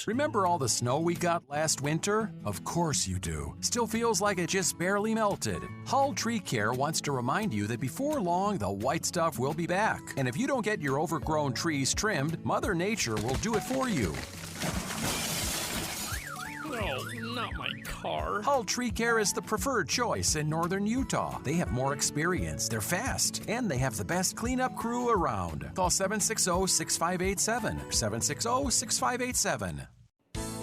trees. Remember all the snow we got last winter? Of course you do. Still feels like it just barely melted. Hull Tree Care wants to remind you that before long, the white stuff will be back. And if you don't get your overgrown trees trimmed, Mother Nature will do it for you. No, not my car. Hull Tree Care is the preferred choice in northern Utah. They have more experience, they're fast, and they have the best cleanup crew around. Call 760-6587 or 760-6587.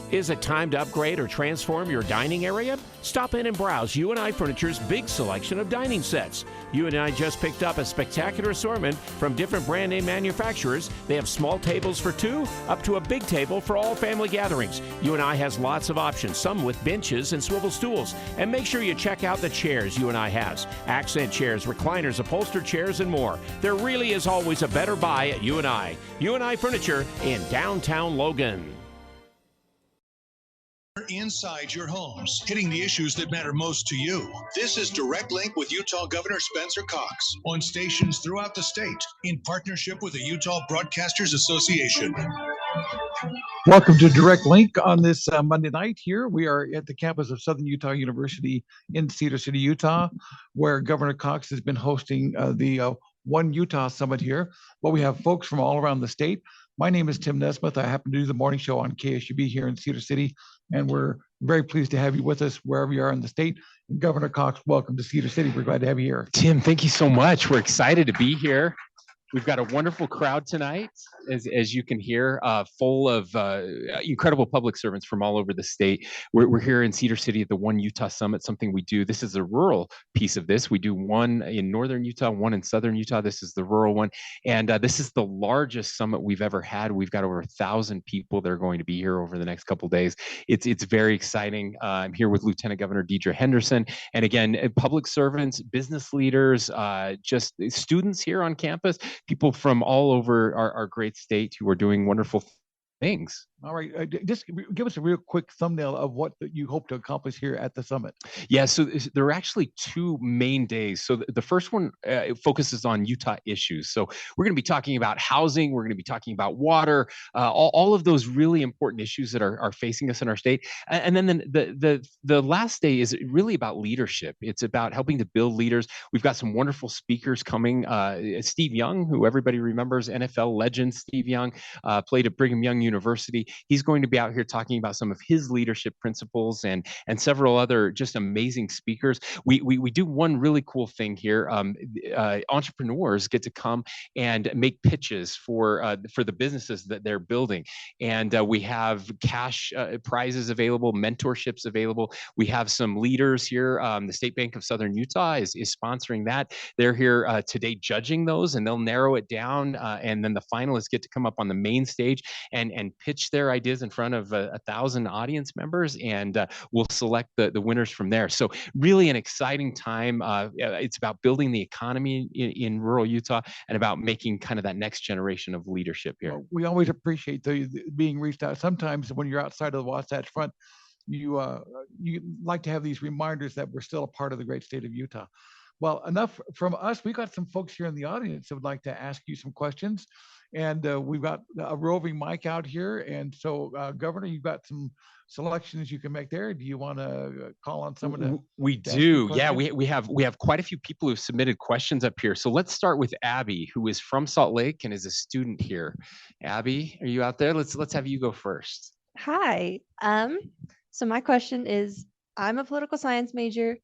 Is it time to upgrade or transform your dining area? Stop in and browse UNI Furniture's big selection of dining sets. UNI just picked up a spectacular assortment from different brand name manufacturers. They have small tables for two, up to a big table for all family gatherings. UNI has lots of options, some with benches and swivel stools. And make sure you check out the chairs UNI has. Accent chairs, recliners, upholstered chairs, and more. There really is always a better buy at UNI. UNI Furniture in downtown Logan. Inside your homes, hitting the issues that matter most to you. This is Direct Link with Utah Governor Spencer Cox on stations throughout the state in partnership with the Utah Broadcasters Association. Welcome to Direct Link on this Monday night here. We are at the campus of Southern Utah University in Cedar City, Utah, where Governor Cox has been hosting the One Utah Summit here. But we have folks from all around the state. My name is Tim Nesmith. I happen to do the morning show on KSUB here in Cedar City, and we're very pleased to have you with us wherever you are in the state. And Governor Cox, welcome to Cedar City. We're glad to have you here. Tim, thank you so much. We're excited to be here. We've got a wonderful crowd tonight, as you can hear, full of incredible public servants from all over the state. We're here in Cedar City at the One Utah Summit, something we do. This is a rural piece of this. We do one in northern Utah, one in southern Utah. This is the rural one. And this is the largest summit we've ever had. We've got over 1,000 people that are going to be here over the next couple of days. It's very exciting. I'm here with Lieutenant Governor Deidre Henderson. And again, public servants, business leaders, just students here on campus, people from all over our great state who are doing wonderful things. All right, just give us a real quick thumbnail of what you hope to accomplish here at the summit. Yeah, so there are actually two main days. So the first one focuses on Utah issues. So we're going to be talking about housing. We're going to be talking about water, all of those really important issues that are facing us in our state. And then the last day is really about leadership. It's about helping to build leaders. We've got some wonderful speakers coming. Steve Young, who everybody remembers, NFL legend Steve Young, played at Brigham Young University. He's going to be out here talking about some of his leadership principles and several other just amazing speakers. We do one really cool thing here. Entrepreneurs get to come and make pitches for the businesses that they're building. And we have cash prizes available, mentorships available. We have some leaders here. The State Bank of Southern Utah is sponsoring that. They're here today judging those, and they'll narrow it down. And then the finalists get to come up on the main stage and pitch their ideas in front of 1,000 audience members, and we'll select the winners from there. So really an exciting time. It's about building the economy in rural Utah and about making kind of that next generation of leadership here. We always appreciate the being reached out. Sometimes when you're outside of the Wasatch Front, you like to have these reminders that we're still a part of the great state of Utah. Well, enough from us. We've got some folks here in the audience that would like to ask you some questions. And we've got a roving mic out here. And so, Governor, you've got some selections you can make there. Do you want to call on someone to? We do. Yeah, we have quite a few people who've submitted questions up here. So let's start with Abby, who is from Salt Lake and is a student here. Abby, are you out there? Let's have you go first. Hi. So my question is, I'm a political science major.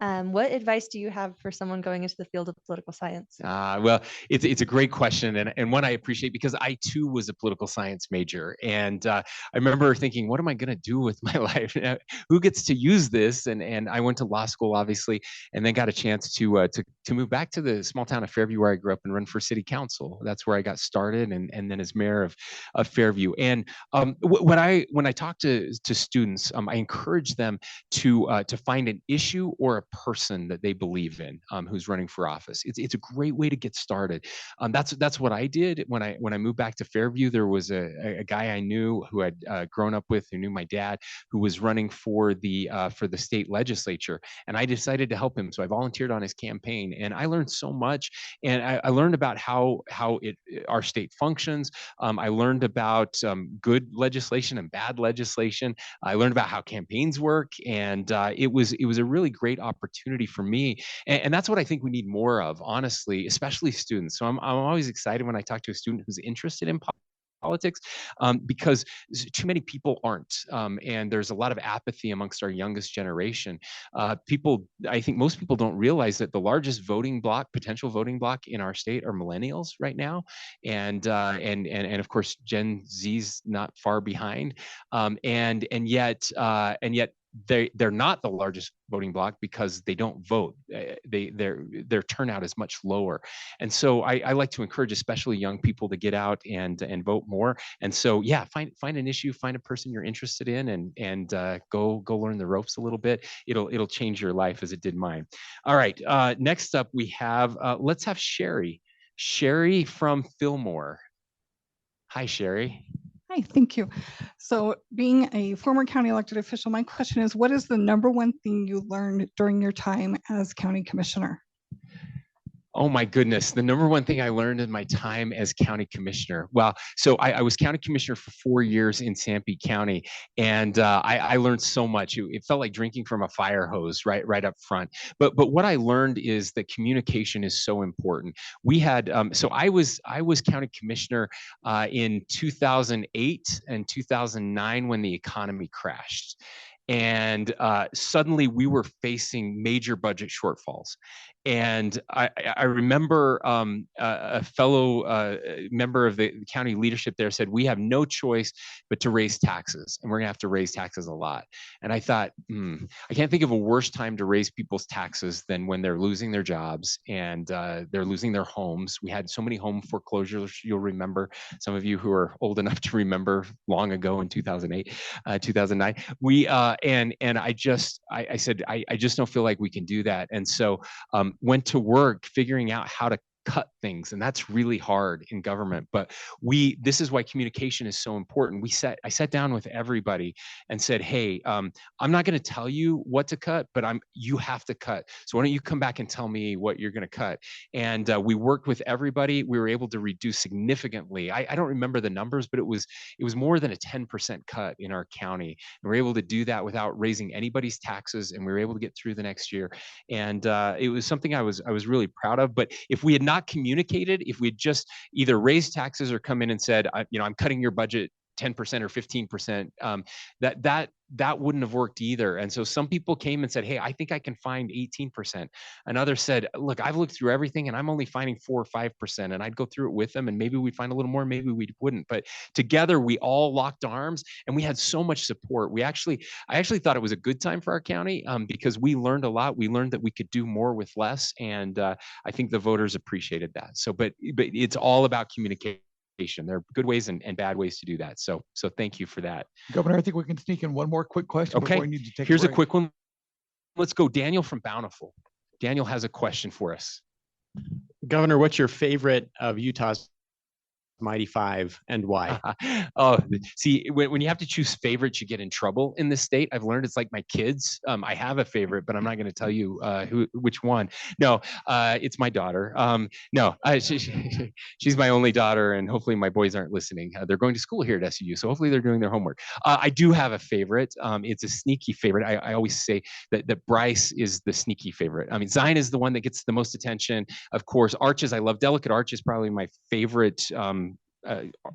What advice do you have for someone going into the field of political science? Well, it's a great question, and one I appreciate because I too was a political science major, and I remember thinking, what am I going to do with my life? Who gets to use this? And I went to law school, obviously, and then got a chance to move back to the small town of Fairview where I grew up and run for city council. That's where I got started, and then as mayor of Fairview. And when I talk to students, I encourage them to find an issue or a person that they believe in, who's running for office. It's a great way to get started. That's what I did when I moved back to Fairview. There was a guy I knew who had grown up with, who knew my dad, who was running for the state legislature, and I decided to help him. So I volunteered on his campaign, and I learned so much. And I learned about how our state functions. I learned about good legislation and bad legislation. I learned about how campaigns work, and it was a really great opportunity for me. And that's what I think we need more of, honestly, especially students. So I'm always excited when I talk to a student who's interested in politics, because too many people aren't, and there's a lot of apathy amongst our youngest generation. I think most people don't realize that the largest potential voting block in our state are millennials right now, and of course Gen Z's not far behind, and yet they're not the largest voting bloc because they don't vote. Their turnout is much lower, and so I like to encourage, especially young people, to get out and vote more. And so, yeah, find an issue, find a person you're interested in, and go learn the ropes a little bit. It'll change your life as it did mine. All right, next up we have let's have Sherry. Sherry from Fillmore. Hi, Sherry. Hi, thank you. So being a former county elected official, my question is, what is the number one thing you learned during your time as county commissioner? Oh my goodness. The number one thing I learned in my time as county commissioner. Well, so I was county commissioner for 4 years in Sanpete County, and I learned so much. It felt like drinking from a fire hose right up front. But what I learned is that communication is so important. We had, so I was county commissioner in 2008 and 2009 when the economy crashed. And suddenly we were facing major budget shortfalls. And I remember a fellow member of the county leadership there said, we have no choice but to raise taxes, and we're gonna have to raise taxes a lot. And I thought, I can't think of a worse time to raise people's taxes than when they're losing their jobs and they're losing their homes. We had so many home foreclosures. You'll remember, some of you who are old enough to remember, long ago in 2008, 2009. I said, I just don't feel like we can do that. And so went to work figuring out how to cut things, and that's really hard in government. But this is why communication is so important. I sat down with everybody and said, hey, I'm not going to tell you what to cut, but you have to cut. So why don't you come back and tell me what you're going to cut? And we worked with everybody. We were able to reduce significantly. I don't remember the numbers, but it was more than a 10% cut in our county. And we were able to do that without raising anybody's taxes, and we were able to get through the next year. And it was something I was really proud of. But if we had not communicated, if we had just either raised taxes or come in and said, I'm cutting your budget 10% or 15%, that wouldn't have worked either. And so some people came and said, hey, I think I can find 18%. Another said, look, I've looked through everything and I'm only finding 4 or 5%. And I'd go through it with them, and maybe we'd find a little more, maybe we wouldn't. But together we all locked arms, and we had so much support. I actually thought it was a good time for our county, because we learned a lot. We learned that we could do more with less. And I think the voters appreciated that. So, but it's all about communication. There are good ways and bad ways to do that. So thank you for that. Governor, I think we can sneak in one more quick question before we need to take Here's a a quick one. Let's go. Daniel from Bountiful. Daniel has a question for us. Governor, what's your favorite of Utah's Mighty Five, and why? Oh, see, when you have to choose favorites, you get in trouble in this state. I've learned it's like my kids. I have a favorite, but I'm not going to tell you which one. No, it's my daughter. No, she's my only daughter, and hopefully my boys aren't listening. They're going to school here at SUU, so hopefully they're doing their homework. I do have a favorite. It's a sneaky favorite. I always say that Bryce is the sneaky favorite. I mean, Zion is the one that gets the most attention. Of course, Arches. I love Delicate Arch is probably my favorite.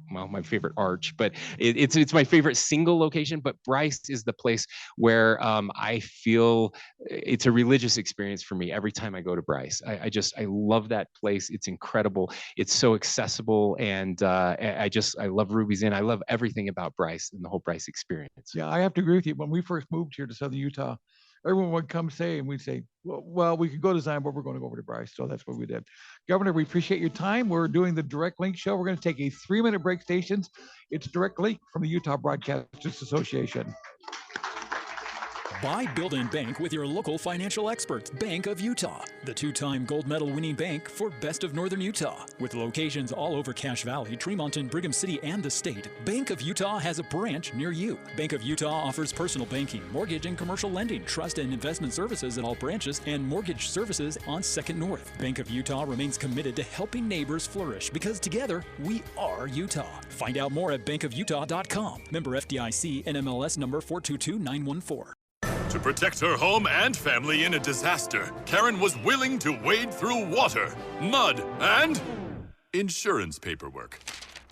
My favorite arch, but it's my favorite single location. But Bryce is the place where I feel it's a religious experience for me every time I go to Bryce. I love that place. It's incredible. It's so accessible, and I love Ruby's Inn. I love everything about Bryce and the whole Bryce experience. Yeah, I have to agree with you. When we first moved here to Southern Utah, everyone would come say, and we'd say, well, we could go to Zion, but we're going to go over to Bryce. So that's what we did. Governor, we appreciate your time. We're doing the Direct Link show. We're going to take a 3-minute break, stations. It's Direct Link from the Utah Broadcasters Association. Buy, build, and bank with your local financial experts, Bank of Utah, the two-time gold medal winning bank for Best of Northern Utah. With locations all over Cache Valley, Tremont, and Brigham City and the state, Bank of Utah has a branch near you. Bank of Utah offers personal banking, mortgage and commercial lending, trust and investment services at all branches, and mortgage services on 2nd North. Bank of Utah remains committed to helping neighbors flourish because together we are Utah. Find out more at bankofutah.com. Member FDIC, NMLS number 422914. To protect her home and family in a disaster, Karen was willing to wade through water, mud, and insurance paperwork.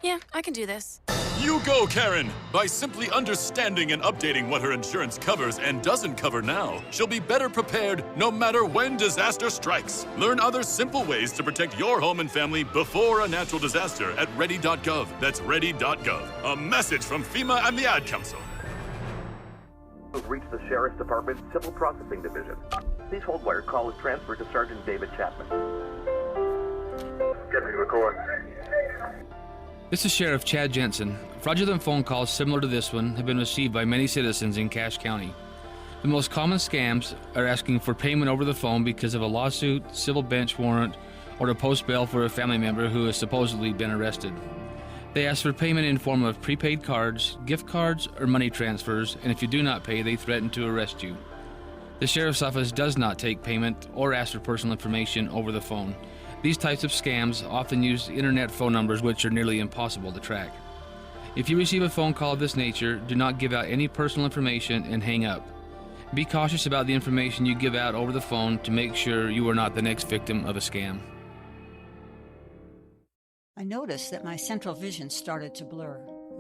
Yeah, I can do this. You go, Karen! By simply understanding and updating what her insurance covers and doesn't cover now, she'll be better prepared no matter when disaster strikes. Learn other simple ways to protect your home and family before a natural disaster at ready.gov. That's ready.gov. A message from FEMA and the Ad Council. Have reached the Sheriff's Department Civil Processing Division. Please hold while your call is transferred to Sergeant David Chapman. Get me record. This is Sheriff Chad Jensen. Fraudulent phone calls similar to this one have been received by many citizens in Cache County. The most common scams are asking for payment over the phone because of a lawsuit, civil bench warrant, or to post bail for a family member who has supposedly been arrested. They ask for payment in form of prepaid cards, gift cards, or money transfers, and if you do not pay, they threaten to arrest you. The Sheriff's Office does not take payment or ask for personal information over the phone. These types of scams often use internet phone numbers which are nearly impossible to track. If you receive a phone call of this nature, do not give out any personal information and hang up. Be cautious about the information you give out over the phone to make sure you are not the next victim of a scam. I noticed that my central vision started to blur.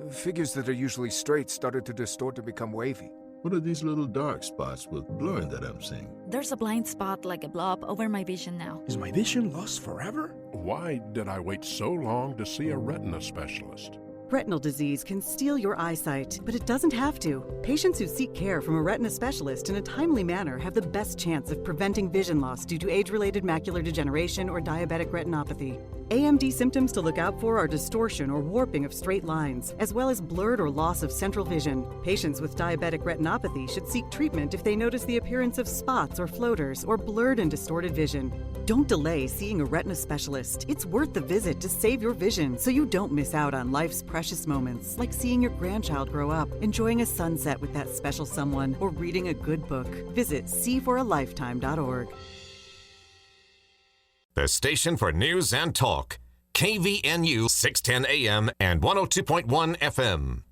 Figures that are usually straight started to distort and become wavy. What are these little dark spots with blurring that I'm seeing? There's a blind spot like a blob over my vision now. Is my vision lost forever? Why did I wait so long to see a retina specialist? Retinal disease can steal your eyesight, but it doesn't have to. Patients who seek care from a retina specialist in a timely manner have the best chance of preventing vision loss due to age-related macular degeneration or diabetic retinopathy. AMD symptoms to look out for are distortion or warping of straight lines, as well as blurred or loss of central vision. Patients with diabetic retinopathy should seek treatment if they notice the appearance of spots or floaters or blurred and distorted vision. Don't delay seeing a retina specialist. It's worth the visit to save your vision so you don't miss out on life's precious moments, like seeing your grandchild grow up, enjoying a sunset with that special someone, or reading a good book. Visit seeforalifetime.org. The station for news and talk. KVNU 610 AM and 102.1 FM.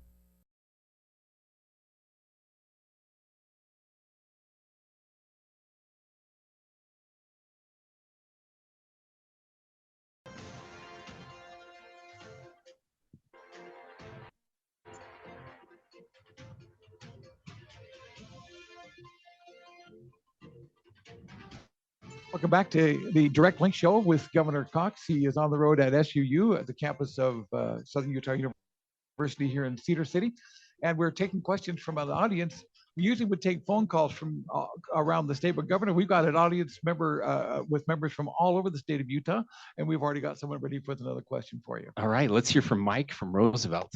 Welcome back to the Direct Link Show with Governor Cox. He is on the road at SUU at the campus of Southern Utah University here in Cedar City. And we're taking questions from an audience. We usually would take phone calls from around the state, but Governor, we've got an audience member with members from all over the state of Utah, and we've already got someone ready with another question for you. All right, let's hear from Mike from Roosevelt.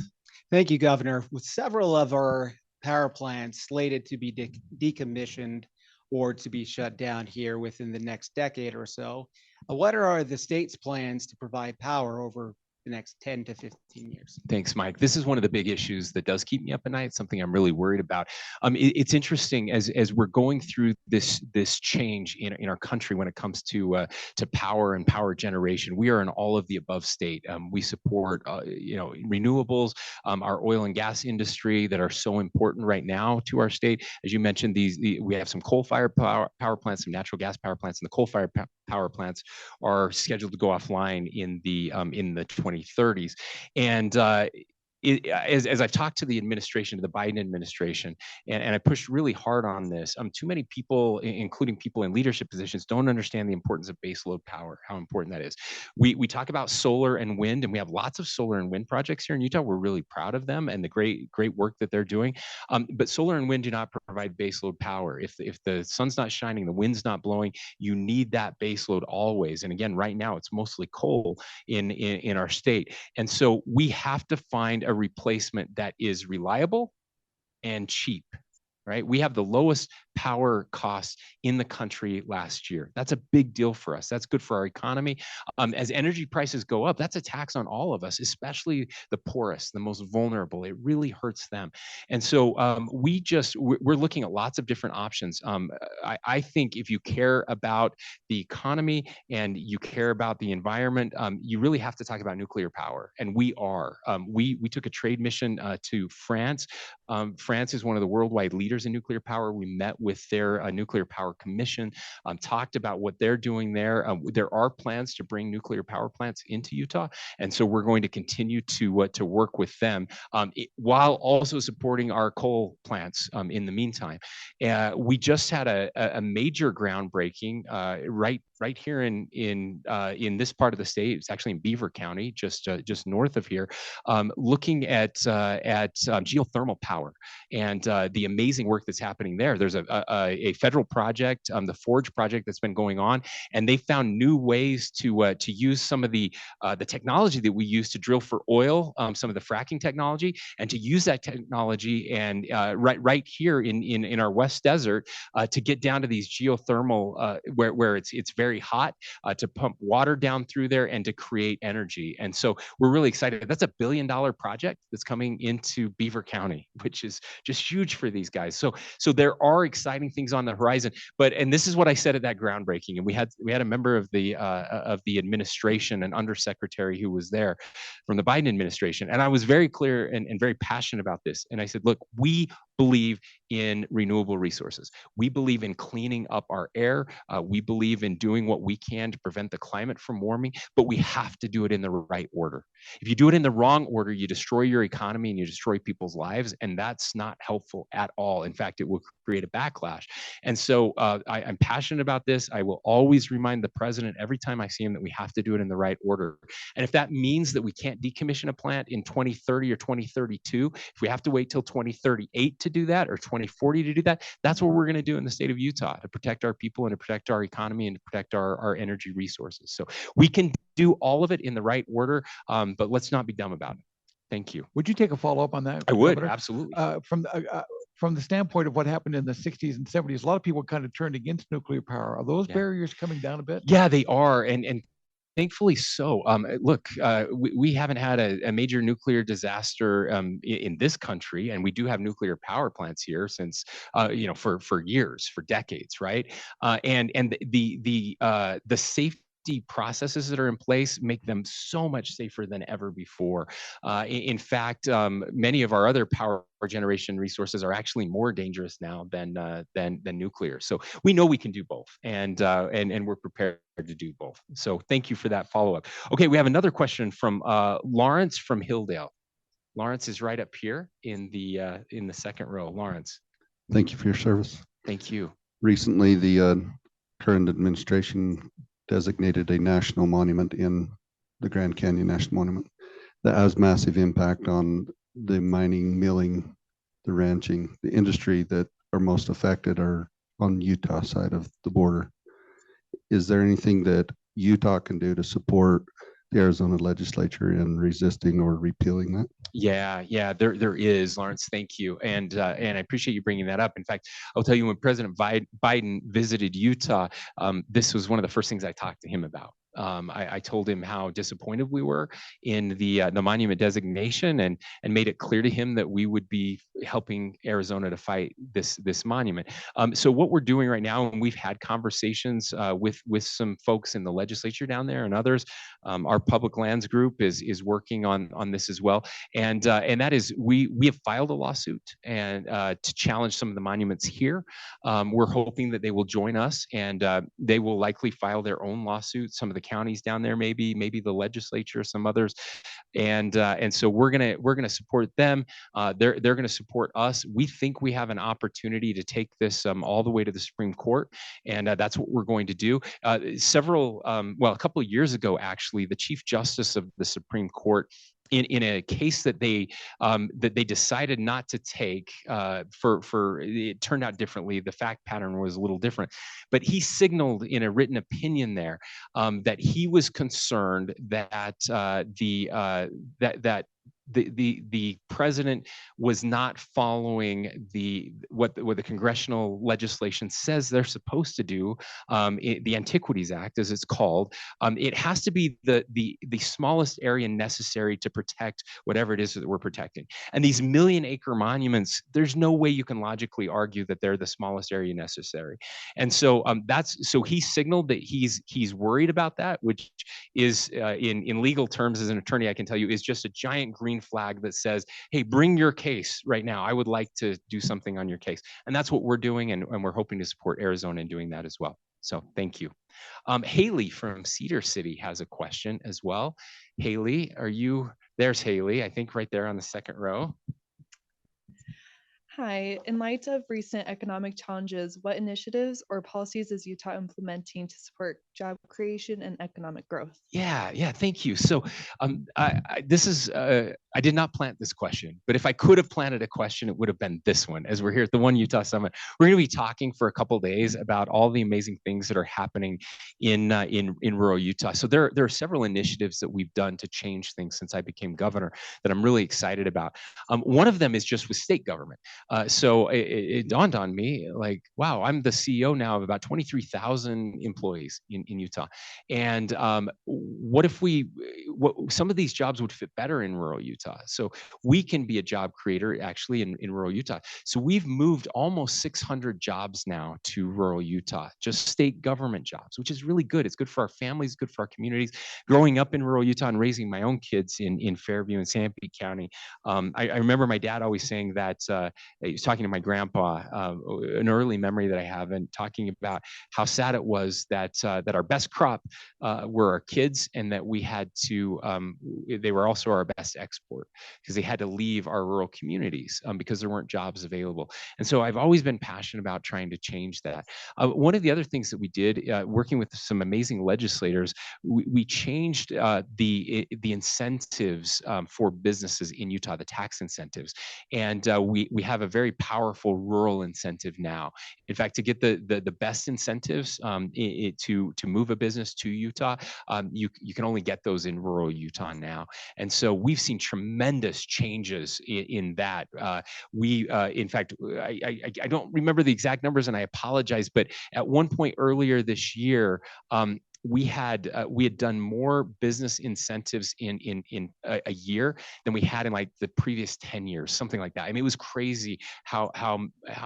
Thank you, Governor. With several of our power plants slated to be decommissioned or to be shut down here within the next decade or so, what are the state's plans to provide power over the next 10 to 15 years? Thanks, Mike. This is one of the big issues that does keep me up at night. It's something I'm really worried about. It's interesting as we're going through this change in our country when it comes to power and power generation. We are an all of the above state. We support renewables, our oil and gas industry that are so important right now to our state. As you mentioned, we have some coal-fired power plants, some natural gas power plants, and the coal-fired power plants are scheduled to go offline in the 2030s. And as I've talked to the administration, to the Biden administration, and I pushed really hard on this, too many people, including people in leadership positions, don't understand the importance of baseload power, how important that is. We talk about solar and wind, and we have lots of solar and wind projects here in Utah. We're really proud of them and the great work that they're doing. But solar and wind do not provide baseload power. If the sun's not shining, the wind's not blowing, you need that baseload always. And again, right now, it's mostly coal in our state. And so we have to find a replacement that is reliable and cheap. right? We have the lowest power costs in the country last year. That's a big deal for us. That's good for our economy. As energy prices go up, that's a tax on all of us, especially the poorest, the most vulnerable. It really hurts them. And so we're looking at lots of different options. I think if you care about the economy and you care about the environment, you really have to talk about nuclear power. And we are. We took a trade mission to France. France is one of the worldwide leaders in nuclear power. We met with their nuclear power commission, talked about what they're doing there. There are plans to bring nuclear power plants into Utah, and so we're going to continue to work with them while also supporting our coal plants in the meantime. We just had a major groundbreaking right here in this part of the state. It's actually in Beaver County, just north of here, looking at geothermal power and the amazing work that's happening there. There's a federal project, the Forge project, that's been going on, and they found new ways to use some of the technology that we use to drill for oil, some of the fracking technology, and to use that technology and right here in our West Desert to get down to these geothermal where it's very hot, to pump water down through there and to create energy. And so we're really excited. That's $1 billion project that's coming into Beaver County, which is just huge for these guys. So there are exciting things on the horizon. And this is what I said at that groundbreaking. And we had a member of the administration, an undersecretary who was there from the Biden administration, and I was very clear and very passionate about this. And I said, look, we believe in renewable resources. We believe in cleaning up our air. We believe in doing what we can to prevent the climate from warming, but we have to do it in the right order. If you do it in the wrong order, you destroy your economy and you destroy people's lives, and that's not helpful at all. In fact, it will create a backlash. And so I'm passionate about this. I will always remind the president every time I see him that we have to do it in the right order. And if that means that we can't decommission a plant in 2030 or 2032, if we have to wait till 2038 to do that or 2040 to do that, that's what we're going to do in the state of Utah to protect our people and to protect our economy and to protect our energy resources. So we can do all of it in the right order, but let's not be dumb about it. Thank you. Would you take a follow-up on that? I would, Governor? absolutely. From the standpoint of what happened in the 60s and 70s, a lot of people kind of turned against nuclear power. Are those barriers coming down a bit? Yeah, they are. And thankfully so. Look, we haven't had a major nuclear disaster in this country, and we do have nuclear power plants here since, for years, for decades, right? And the safety processes that are in place make them so much safer than ever before. In fact, many of our other power generation resources are actually more dangerous now than nuclear. So we know we can do both, and we're prepared to do both. So thank you for that follow-up. Okay, we have another question from Lawrence from Hilldale. Lawrence is right up here in the second row. Lawrence. Thank you for your service. Thank you. Recently, the current administration designated a national monument in the Grand Canyon National Monument that has massive impact on the mining, milling, the ranching, the industry that are most affected are on Utah side of the border. Is there anything that Utah can do to support the Arizona legislature in resisting or repealing that? Yeah, there is, Lawrence. Thank you, and I appreciate you bringing that up. In fact, I'll tell you, when President Biden visited Utah, this was one of the first things I talked to him about. I told him how disappointed we were in the monument designation, and made it clear to him that we would be helping Arizona to fight this monument. So what we're doing right now, and we've had conversations with some folks in the legislature down there and others. Our public lands group is working on this as well, and that is we have filed a lawsuit and to challenge some of the monuments here. We're hoping that they will join us, and they will likely file their own lawsuit. Some of the counties down there, maybe the legislature, some others, and so we're gonna support them. They're gonna support us. We think we have an opportunity to take this all the way to the Supreme Court, and that's what we're going to do. A couple of years ago, actually, the Chief Justice of the Supreme Court, in a case that they decided not to take, for it turned out differently. The fact pattern was a little different, but he signaled in a written opinion there that he was concerned that the president was not following what the congressional legislation says they're supposed to do. The Antiquities Act, as it's called, it has to be the smallest area necessary to protect whatever it is that we're protecting. And these million-acre monuments, there's no way you can logically argue that they're the smallest area necessary. And so so he signaled that he's worried about that, which is in legal terms, as an attorney, I can tell you, is just a giant green flag that says, hey, bring your case right now. I would like to do something on your case. And that's what we're doing, and we're hoping to support Arizona in doing that as well. So thank you. Haley from Cedar City has a question as well. Haley, there's Haley, I think right there on the second row. Hi, in light of recent economic challenges, what initiatives or policies is Utah implementing to support job creation and economic growth? Yeah, thank you. So I did not plant this question, but if I could have planted a question, it would have been this one. As we're here at the One Utah Summit, we're going to be talking for a couple of days about all the amazing things that are happening in rural Utah. So there are several initiatives that we've done to change things since I became governor that I'm really excited about. One of them is just with state government. So it dawned on me, like, wow, I'm the CEO now of about 23,000 employees in Utah. And what if some of these jobs would fit better in rural Utah? So we can be a job creator actually in rural Utah. So we've moved almost 600 jobs now to rural Utah, just state government jobs, which is really good. It's good for our families, good for our communities. Growing up in rural Utah and raising my own kids in Fairview and Sanpete County, I remember my dad always saying that, he was talking to my grandpa, an early memory that I have, and talking about how sad it was that our best crop were our kids, and that we had to, they were also our best export, because they had to leave our rural communities because there weren't jobs available. And so I've always been passionate about trying to change that. One of the other things that we did, working with some amazing legislators, we changed the incentives for businesses in Utah, the tax incentives. And we have a very powerful rural incentive now. In fact, to get the best incentives to move a business to Utah, you can only get those in rural Utah now. And so we've seen tremendous changes in that. In fact, I don't remember the exact numbers, and I apologize, but at one point earlier this year, we had done more business incentives in a year than we had in like the previous 10 years, something like that. I mean, it was crazy how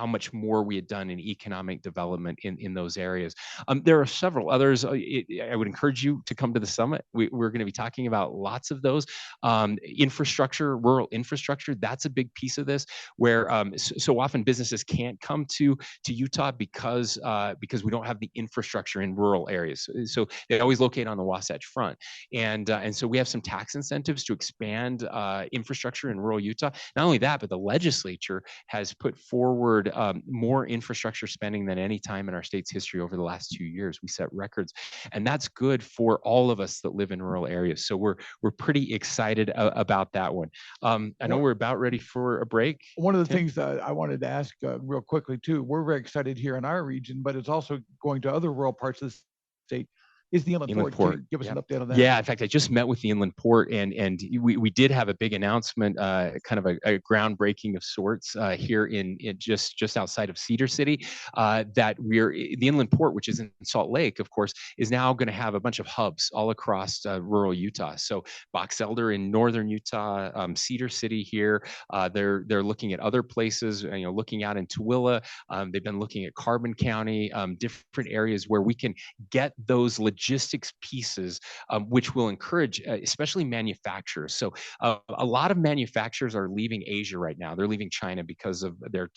much more we had done in economic development in those areas. There are several others. I would encourage you to come to the summit. We're going to be talking about lots of those. Infrastructure, rural infrastructure, that's a big piece of this, where so often businesses can't come to Utah because we don't have the infrastructure in rural areas. So they always locate on the Wasatch Front. And so we have some tax incentives to expand infrastructure in rural Utah. Not only that, but the legislature has put forward more infrastructure spending than any time in our state's history over the last 2 years. We set records, and that's good for all of us that live in rural areas. So we're pretty excited about that one. I know we're about ready for a break. One of the things that I wanted to ask real quickly too, we're very excited here in our region, but it's also going to other rural parts of the state. Is the Inland Port. Give us an update on that. Yeah, in fact, I just met with the Inland Port, and we did have a big announcement, kind of a groundbreaking of sorts here in just outside of Cedar City, that the Inland Port, which is in Salt Lake, of course, is now going to have a bunch of hubs all across rural Utah. So Box Elder in northern Utah, Cedar City here. They're looking at other places, looking out in Tooele. They've been looking at Carbon County, different areas where we can get those logistics pieces, which will encourage especially manufacturers. So a lot of manufacturers are leaving Asia right now. They're leaving China because of their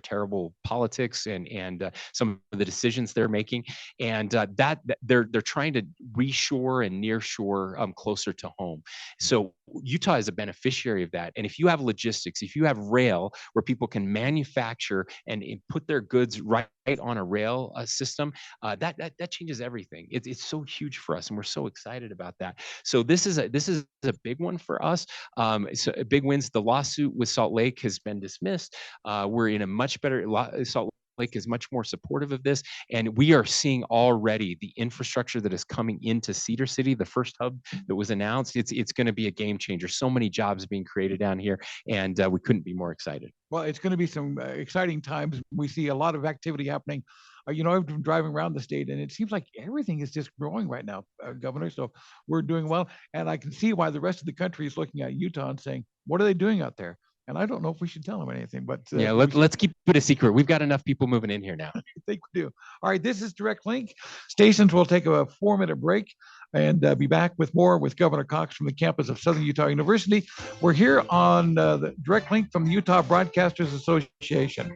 terrible politics and some of the decisions they're making, and that they're trying to reshore and nearshore closer to home. So Utah is a beneficiary of that. And if you have logistics, if you have rail where people can manufacture and put their goods right on a rail system, that changes everything. It's so huge for us, and we're so excited about that. So this is a big one for us. So big wins. The lawsuit with Salt Lake has been dismissed. We're in a much better Salt Lake is much more supportive of this. And we are seeing already the infrastructure that is coming into Cedar City, the first hub that was announced. It's going to be a game changer. So many jobs being created down here, and we couldn't be more excited. Well, it's going to be some exciting times. We see a lot of activity happening. I've been driving around the state, and it seems like everything is just growing right now, Governor. So we're doing well, and I can see why the rest of the country is looking at Utah and saying, "What are they doing out there?" And I don't know if we should tell them anything, but yeah, let's keep it a secret. We've got enough people moving in here now. I think we do. All right, this is Direct Link. Stations will take a 4-minute break and be back with more with Governor Cox from the campus of Southern Utah University. We're here on the Direct Link from the Utah Broadcasters Association.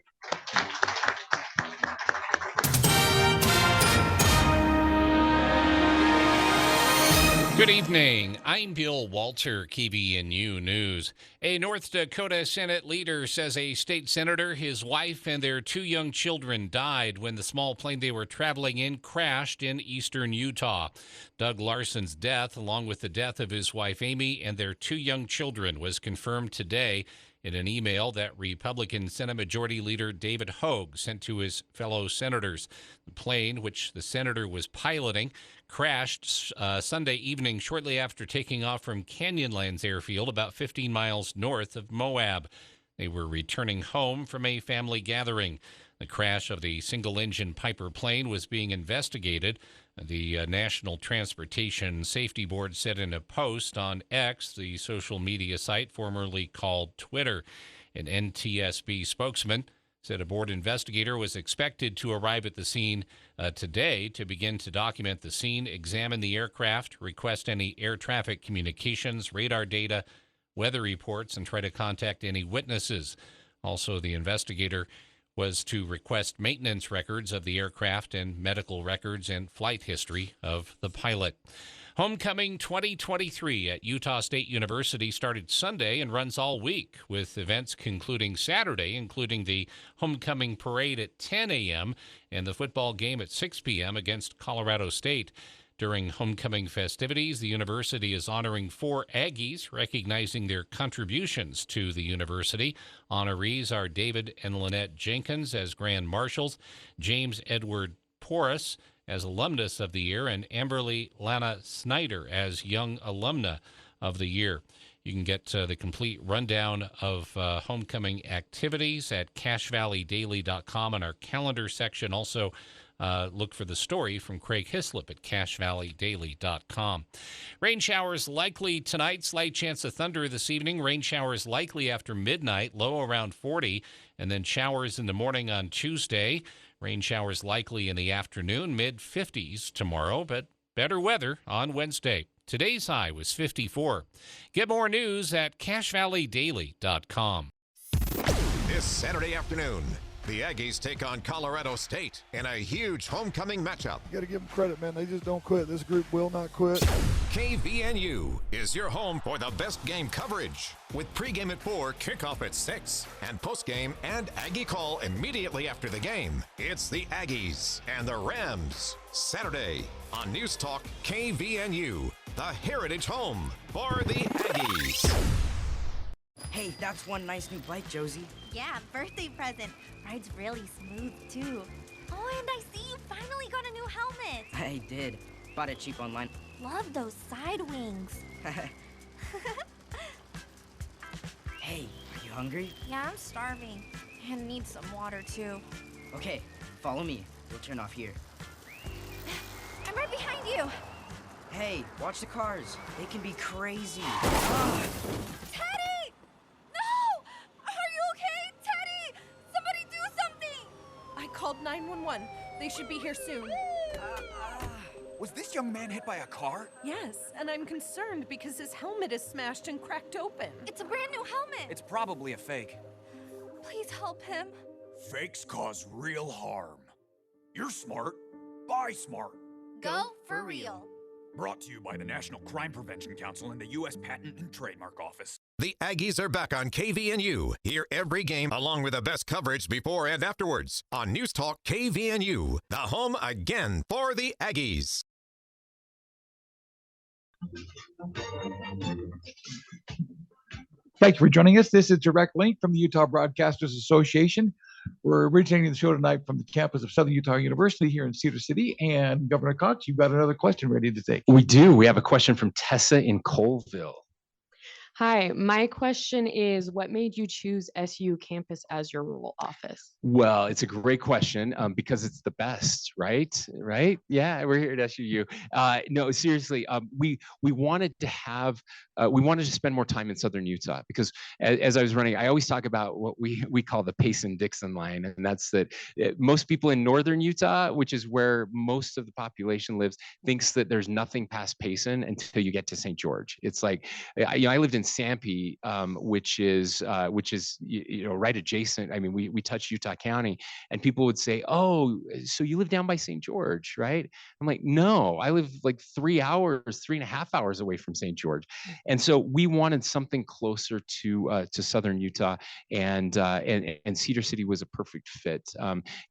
Good evening. I'm Bill Walter, KVNU News. A North Dakota Senate leader says a state senator, his wife, and their 2 young children died when the small plane they were traveling in crashed in eastern Utah. Doug Larson's death, along with the death of his wife Amy and their 2 young children, was confirmed today in an email that Republican Senate Majority Leader David Hogue sent to his fellow senators. The plane, which the senator was piloting, crashed Sunday evening shortly after taking off from Canyonlands Airfield about 15 miles north of Moab. They were returning home from a family gathering. The crash of the single-engine Piper plane was being investigated. The National Transportation Safety Board said in a post on X, the social media site formerly called Twitter. An NTSB spokesman said a board investigator was expected to arrive at the scene today to begin to document the scene, examine the aircraft, request any air traffic communications, radar data, weather reports, and try to contact any witnesses. Also, the investigator was to request maintenance records of the aircraft and medical records and flight history of the pilot. Homecoming 2023 at Utah State University started Sunday and runs all week, with events concluding Saturday, including the homecoming parade at 10 a.m. and the football game at 6 p.m. against Colorado State. During homecoming festivities, the university is honoring 4 Aggies, recognizing their contributions to the university. Honorees are David and Lynette Jenkins as Grand Marshals, James Edward Porras as Alumnus of the Year, and Amberly Lana Snyder as Young Alumna of the Year. You can get the complete rundown of homecoming activities at cachevalleydaily.com in our calendar section. Also, look for the story from Craig Hislop at cachevalleydaily.com. Rain showers likely tonight. Slight chance of thunder this evening. Rain showers likely after midnight. Low around 40. And then showers in the morning on Tuesday. Rain showers likely in the afternoon. Mid-50s tomorrow, but better weather on Wednesday. Today's high was 54. Get more news at cachevalleydaily.com. This Saturday afternoon, the Aggies take on Colorado State in a huge homecoming matchup. You got to give them credit, man. They just don't quit. This group will not quit. KVNU is your home for the best game coverage, with pregame at 4, kickoff at 6, and postgame and Aggie call immediately after the game. It's the Aggies and the Rams, Saturday on News Talk KVNU, the heritage home for the Aggies. Hey, that's one nice new bike, Josie. Yeah, birthday present. Rides really smooth, too. Oh, and I see you finally got a new helmet. I did. Bought it cheap online. Love those side wings. Hey, are you hungry? Yeah, I'm starving. And need some water, too. Okay, follow me. We'll turn off here. I'm right behind you. Hey, watch the cars. They can be crazy. Teddy! No! Are you okay? Teddy! Somebody do something! I called 911. They should be here soon. Was this young man hit by a car? Yes, and I'm concerned because his helmet is smashed and cracked open. It's a brand new helmet. It's probably a fake. Please help him. Fakes cause real harm. You're smart. Buy smart. Go for real. Brought to you by the National Crime Prevention Council and the U.S. Patent and Trademark Office. The Aggies are back on KVNU. Hear every game along with the best coverage before and afterwards on News Talk KVNU, the home again for the Aggies. Thank you for joining us. This is Direct Link from the Utah Broadcasters Association. We're originating the show tonight from the campus of Southern Utah University here in Cedar City. And Governor Cox, you've got another question ready to take. We do. We have a question from Tessa in Colville. Hi, my question is, what made you choose SU campus as your rural office? Well, it's a great question because it's the best, right? Right? Yeah, we're here at SUU. No, seriously, we wanted to have we wanted to spend more time in Southern Utah because as I was running, I always talk about what we call the Payson-Dixon line, and that's that most people in Northern Utah, which is where most of the population lives, thinks that there's nothing past Payson until you get to St. George. It's like, I lived in Sampy, which is right adjacent. I mean, we touch Utah County, and people would say, "Oh, so you live down by St. George, right?" I'm like, "No, I live like 3.5 hours away from St. George," and so we wanted something closer to Southern Utah, and Cedar City was a perfect fit.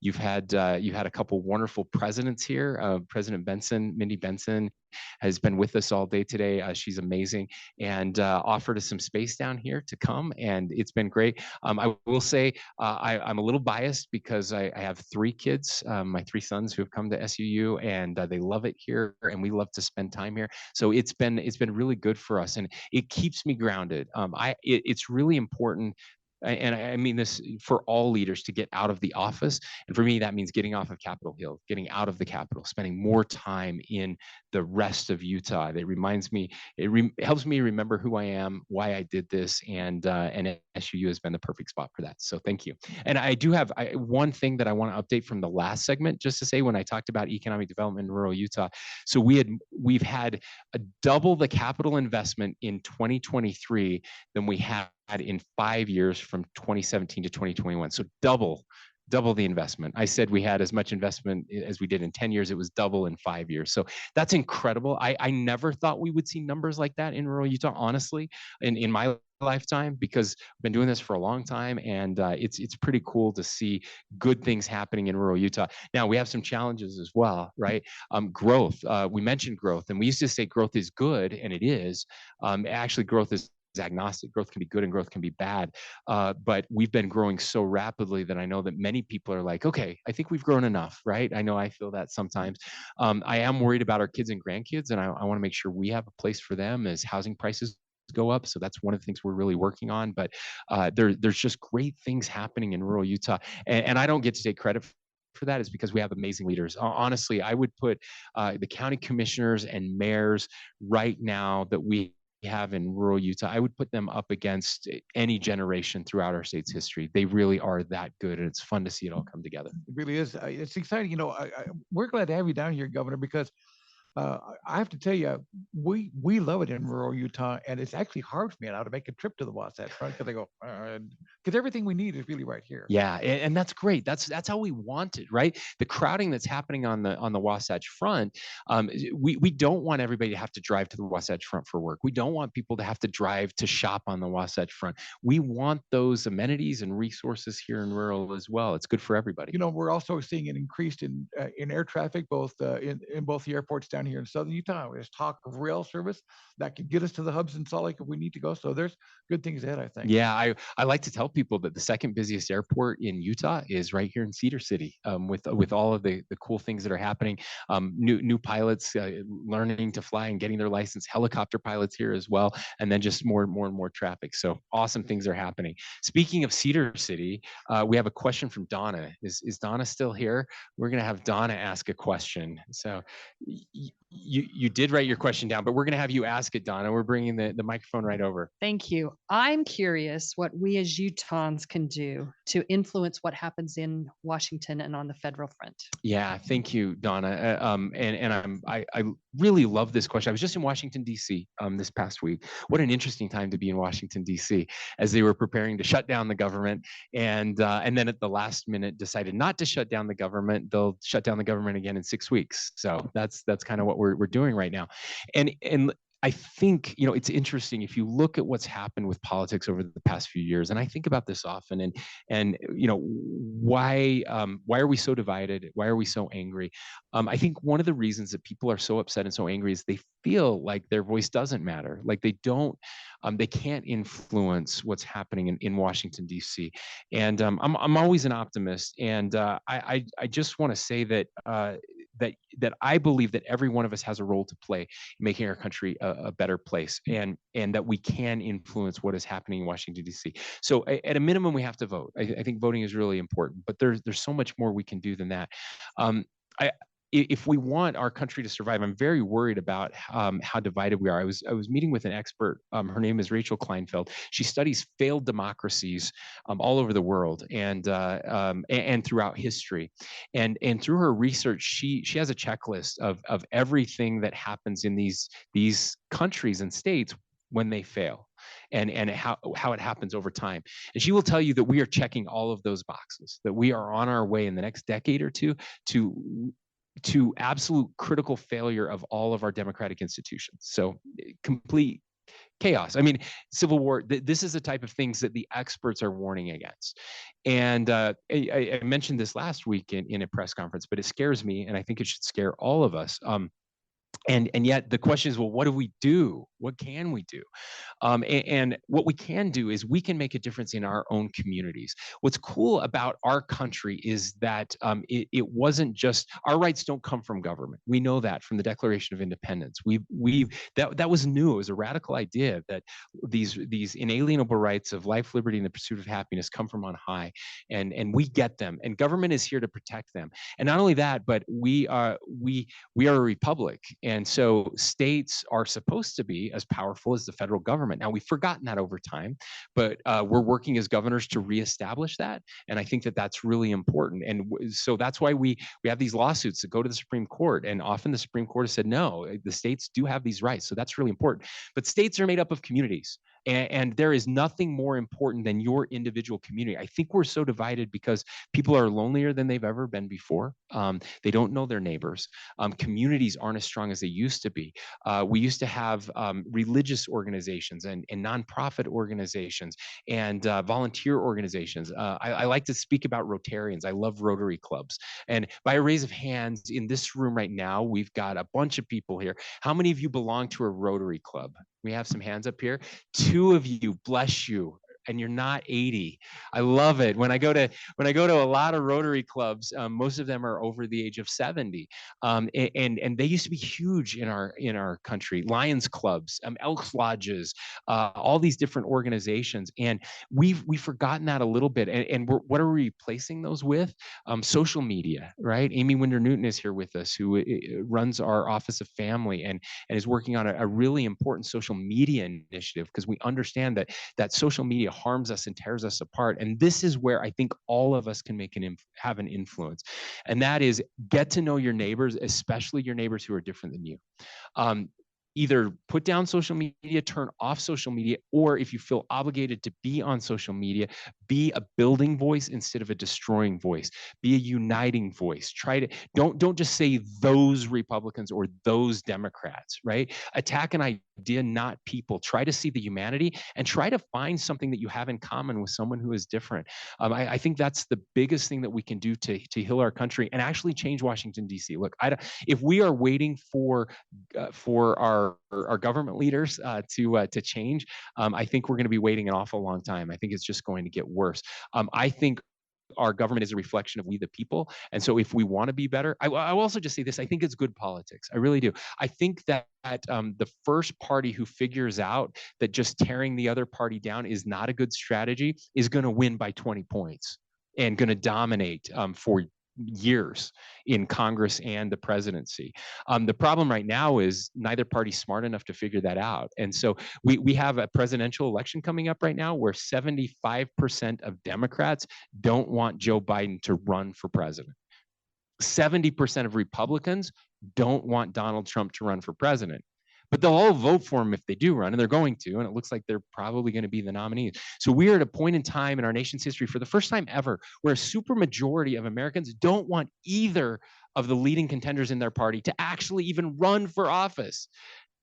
You've had a couple wonderful presidents here. President Benson, Mindy Benson, has been with us all day today. She's amazing, and offered us some space down here to come, and it's been great. I will say I'm a little biased because I have 3 kids, my 3 sons who have come to SUU, and they love it here, and we love to spend time here. So it's been really good for us, and it keeps me grounded. It's really important. And I mean this for all leaders to get out of the office. And for me, that means getting off of Capitol Hill, getting out of the Capitol, spending more time in the rest of Utah. That reminds me, it helps me remember who I am, why I did this, and SUU has been the perfect spot for that. So thank you. And I do have one thing that I want to update from the last segment, just to say when I talked about economic development in rural Utah. So we've had a double the capital investment in 2023 than we had in 5 years from 2017 to 2021. So double the investment. I said we had as much investment as we did in 10 years. It was double in 5 years. So that's incredible. I never thought we would see numbers like that in rural Utah, honestly, in my lifetime, because I've been doing this for a long time, and it's pretty cool to see good things happening in rural Utah. Now we have some challenges as well, right? Growth. We mentioned growth, and we used to say growth is good, and it is. Actually, growth is agnostic. Growth can be good and growth can be bad. But we've been growing so rapidly that I know that many people are like, okay, I think we've grown enough, right? I know I feel that sometimes. I am worried about our kids and grandkids, and I want to make sure we have a place for them as housing prices go up. So that's one of the things we're really working on. But there's just great things happening in rural Utah. And I don't get to take credit for that. Is because we have amazing leaders. Honestly, I would put the county commissioners and mayors right now that we have in rural Utah, I would put them up against any generation throughout our state's history. They really are that good, and it's fun to see it all come together. It really is. It's exciting. We're glad to have you down here, Governor, because I have to tell you, we love it in rural Utah, and it's actually hard for me now to make a trip to the Wasatch Front because I go, because everything we need is really right here. Yeah, and that's great. That's how we want it, right? The crowding that's happening on the Wasatch Front, we don't want everybody to have to drive to the Wasatch Front for work. We don't want people to have to drive to shop on the Wasatch Front. We want those amenities and resources here in rural as well. It's good for everybody. We're also seeing an increase in air traffic, both in both the airports down here in Southern Utah. There's talk of rail service that could get us to the hubs in Salt Lake if we need to go. So there's good things ahead, I think. Yeah, I like to tell people that the second busiest airport in Utah is right here in Cedar City, with all of the cool things that are happening. New pilots learning to fly and getting their license, helicopter pilots here as well, and then just more and more traffic. So awesome things are happening. Speaking of Cedar City, we have a question from Donna. Is Donna still here? We're going to have Donna ask a question. So you did write your question down, but we're going to have you ask it, Donna. We're bringing the microphone right over. Thank you. I'm curious what we as Utahns can do to influence what happens in Washington and on the federal front. Yeah, thank you, Donna. I really love this question. I was just in Washington, D.C. This past week. What an interesting time to be in Washington, D.C. as they were preparing to shut down the government, and then at the last minute decided not to shut down the government. They'll shut down the government again in 6 weeks. So that's kind of what we're doing right now, and I think, you know, it's interesting if you look at what's happened with politics over the past few years, and I think about this often, and you know, why are we so divided? Why are we so angry? I think one of the reasons that people are so upset and so angry is they feel like their voice doesn't matter, like they can't influence what's happening in Washington D.C. And I'm always an optimist, and I just want to say that. That I believe that every one of us has a role to play in making our country a better place, and that we can influence what is happening in Washington D.C. So at a minimum, we have to vote. I think voting is really important, but there's so much more we can do than that. I, if we want our country to survive, I'm very worried about how divided we are. I was meeting with an expert. Her name is Rachel Kleinfeld. She studies failed democracies all over the world and throughout history. And through her research, she has a checklist of everything that happens in these countries and states when they fail, and how it happens over time. And she will tell you that we are checking all of those boxes, that we are on our way in the next decade or two to absolute critical failure of all of our democratic institutions. So complete chaos. I mean, civil war, this is the type of things that the experts are warning against. And I mentioned this last week in a press conference, but it scares me, and I think it should scare all of us. And yet the question is, well, what do we do? What can we do? And what we can do is we can make a difference in our own communities. What's cool about our country is that it wasn't just, our rights don't come from government. We know that from the Declaration of Independence. That was new. It was a radical idea that these inalienable rights of life, liberty, and the pursuit of happiness come from on high, and we get them. And government is here to protect them. And not only that, but we are a republic. And so states are supposed to be as powerful as the federal government. Now, we've forgotten that over time, but we're working as governors to reestablish that. And I think that that's really important. And so that's why we have these lawsuits that go to the Supreme Court. And often the Supreme Court has said, no, the states do have these rights. So that's really important. But states are made up of communities. And there is nothing more important than your individual community. I think we're so divided because people are lonelier than they've ever been before. They don't know their neighbors. Communities aren't as strong as they used to be. We used to have religious organizations and nonprofit organizations and volunteer organizations. I like to speak about Rotarians. I love Rotary clubs. And by a raise of hands in this room right now, we've got a bunch of people here. How many of you belong to a Rotary club? We have some hands up here. 2 of you, bless you. And you're not 80. I love it. When I go to a lot of Rotary clubs, most of them are over the age of 70, and they used to be huge in our country. Lions clubs, Elks lodges, all these different organizations, and we've forgotten that a little bit. And what are we replacing those with? Social media, right? Amy Winder-Newton is here with us, who runs our Office of Family and is working on a really important social media initiative, because we understand that social media harms us and tears us apart. And this is where I think all of us can have an influence. And that is, get to know your neighbors, especially your neighbors who are different than you. Either put down social media, turn off social media, or if you feel obligated to be on social media, be a building voice instead of a destroying voice. Be a uniting voice. Don't just say those Republicans or those Democrats, right? Attack an idea, not people. Try to see the humanity and try to find something that you have in common with someone who is different. I think that's the biggest thing that we can do to heal our country and actually change Washington, D.C. Look, if we are waiting for our government leaders to change, I think we're going to be waiting an awful long time. I think it's just going to get worse. I think our government is a reflection of we the people. And so if we want to be better, I will also just say this, I think it's good politics. I really do. I think that the first party who figures out that just tearing the other party down is not a good strategy is going to win by 20 points and going to dominate for years in Congress and the presidency. The problem right now is neither party's smart enough to figure that out. And so we have a presidential election coming up right now where 75% of Democrats don't want Joe Biden to run for president. 70% of Republicans don't want Donald Trump to run for president. But they'll all vote for him if they do run, and they're going to, and it looks like they're probably going to be the nominees. So we are at a point in time in our nation's history, for the first time ever, where a supermajority of Americans don't want either of the leading contenders in their party to actually even run for office.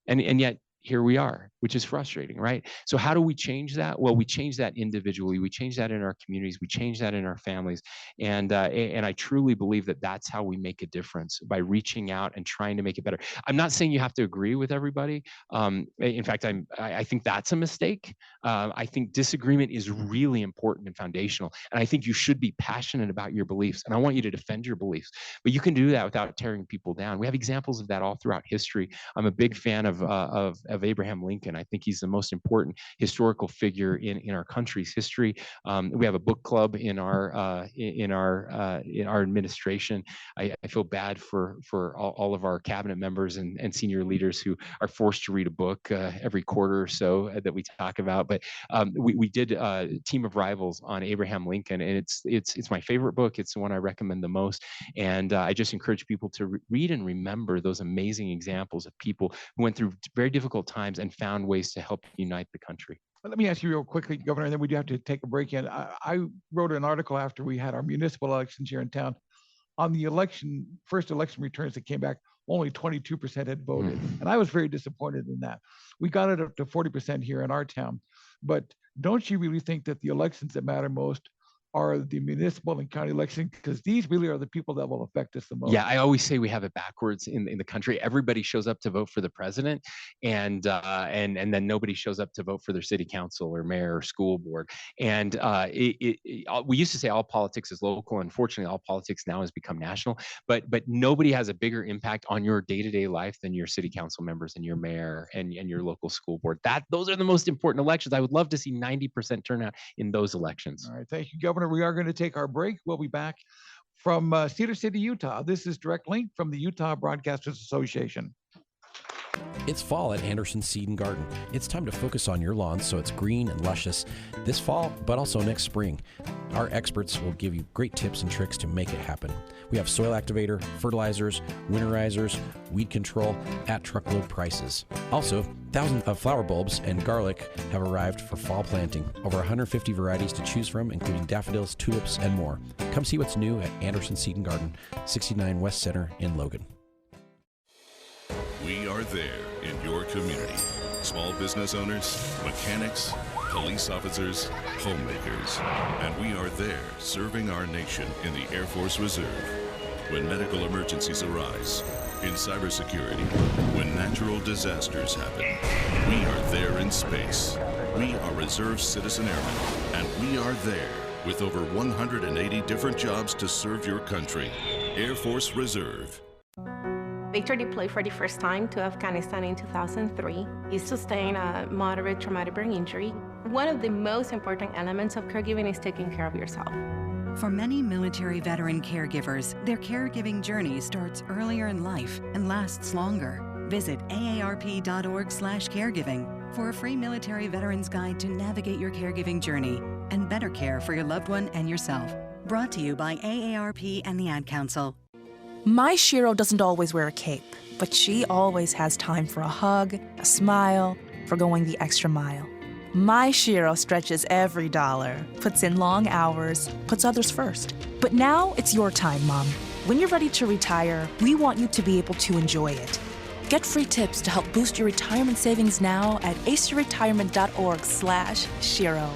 And yet here we are, which is frustrating, right? So how do we change that? Well, we change that individually. We change that in our communities. We change that in our families. And I truly believe that that's how we make a difference, by reaching out and trying to make it better. I'm not saying you have to agree with everybody. In fact, I think that's a mistake. I think disagreement is really important and foundational. And I think you should be passionate about your beliefs. And I want you to defend your beliefs. But you can do that without tearing people down. We have examples of that all throughout history. I'm a big fan of Abraham Lincoln. I think he's the most important historical figure in our country's history. We have a book club in our administration. I feel bad for all of our cabinet members and senior leaders who are forced to read a book every quarter or so that we talk about. But we did a Team of Rivals on Abraham Lincoln, and it's my favorite book. It's the one I recommend the most. And I just encourage people to read and remember those amazing examples of people who went through very difficult times and found ways to help unite the country. Let me ask you real quickly, Governor, and then we do have to take a break in. I wrote an article after we had our municipal elections here in town on the first election returns that came back. Only 22% had voted. And I was very disappointed in that. We got it up to 40% here in our town. But don't you really think that the elections that matter most are the municipal and county elections, because these really are the people that will affect us the most? Yeah, I always say we have it backwards in the country. Everybody shows up to vote for the president, and then nobody shows up to vote for their city council or mayor or school board. And we used to say all politics is local. Unfortunately, all politics now has become national. But nobody has a bigger impact on your day-to-day life than your city council members and your mayor and your local school board. Those are the most important elections. I would love to see 90% turnout in those elections. All right, thank you, Governor. We are going to take our break. We'll be back from Cedar City, Utah. This is Direct Link from the Utah Broadcasters Association. It's fall at Anderson Seed and Garden. It's time to focus on your lawn so it's green and luscious this fall, but also next spring. Our experts will give you great tips and tricks to make it happen. We have soil activator, fertilizers, winterizers, weed control at truckload prices. Also, thousands of flower bulbs and garlic have arrived for fall planting. Over 150 varieties to choose from, including daffodils, tulips, and more. Come see what's new at Anderson Seed and Garden, 69 West Center in Logan. We are there in your community. Small business owners, mechanics, police officers, homemakers. And we are there serving our nation in the Air Force Reserve. When medical emergencies arise, in cybersecurity, when natural disasters happen, we are there in space. We are Reserve Citizen Airmen, and we are there with over 180 different jobs to serve your country. Air Force Reserve. Victor deployed for the first time to Afghanistan in 2003. He sustained a moderate traumatic brain injury. One of the most important elements of caregiving is taking care of yourself. For many military veteran caregivers, their caregiving journey starts earlier in life and lasts longer. Visit aarp.org/caregiving for a free military veterans guide to navigate your caregiving journey and better care for your loved one and yourself. Brought to you by AARP and the Ad Council. My Shiro doesn't always wear a cape, but she always has time for a hug, a smile, for going the extra mile. My Shiro stretches every dollar, puts in long hours, puts others first. But now it's your time, Mom. When you're ready to retire, we want you to be able to enjoy it. Get free tips to help boost your retirement savings now at aceyourretirement.org/Shiro.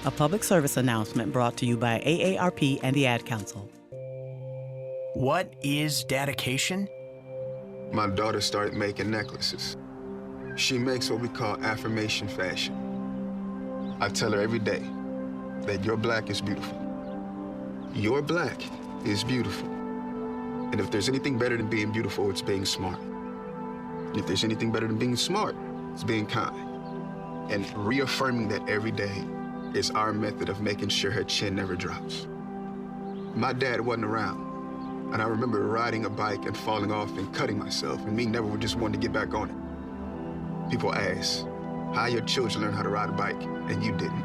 A public service announcement brought to you by AARP and the Ad Council. What is dedication? My daughter started making necklaces. She makes what we call affirmation fashion. I tell her every day that your black is beautiful. Your black is beautiful. And if there's anything better than being beautiful, it's being smart. If there's anything better than being smart, it's being kind. And reaffirming that every day is our method of making sure her chin never drops. My dad wasn't around. And I remember riding a bike and falling off and cutting myself, and me never just wanted to get back on it. People ask, how your children learn how to ride a bike, and you didn't.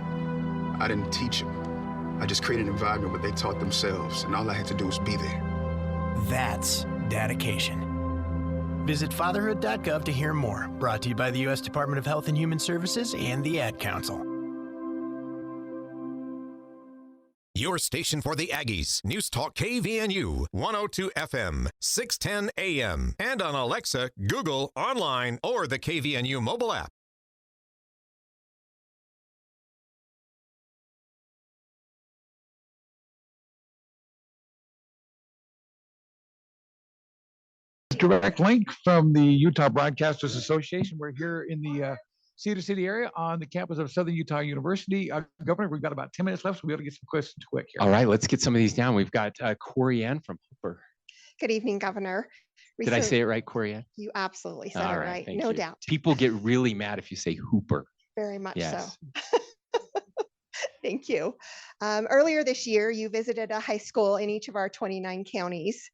I didn't teach them. I just created an environment where they taught themselves, and all I had to do was be there. That's dedication. Visit fatherhood.gov to hear more. Brought to you by the U.S. Department of Health and Human Services and the Ad Council. your station for the Aggies. News Talk KVNU, 102 FM, 610 AM, and on Alexa, Google, online, or the KVNU mobile app. Direct link from the Utah Broadcasters Association. We're here in the Cedar City area on the campus of Southern Utah University. Governor, we've got about 10 minutes left, so we'll be able to get some questions quick here. All right, let's get some of these down. We've got Corey Ann from Hooper. Good evening, Governor. Did I say it right, Corey Ann? You absolutely said All it right, thank no you. doubt. People get really mad if you say Hooper. Very much Yes. so. Thank you. Earlier this year, you visited a high school in each of our 29 counties.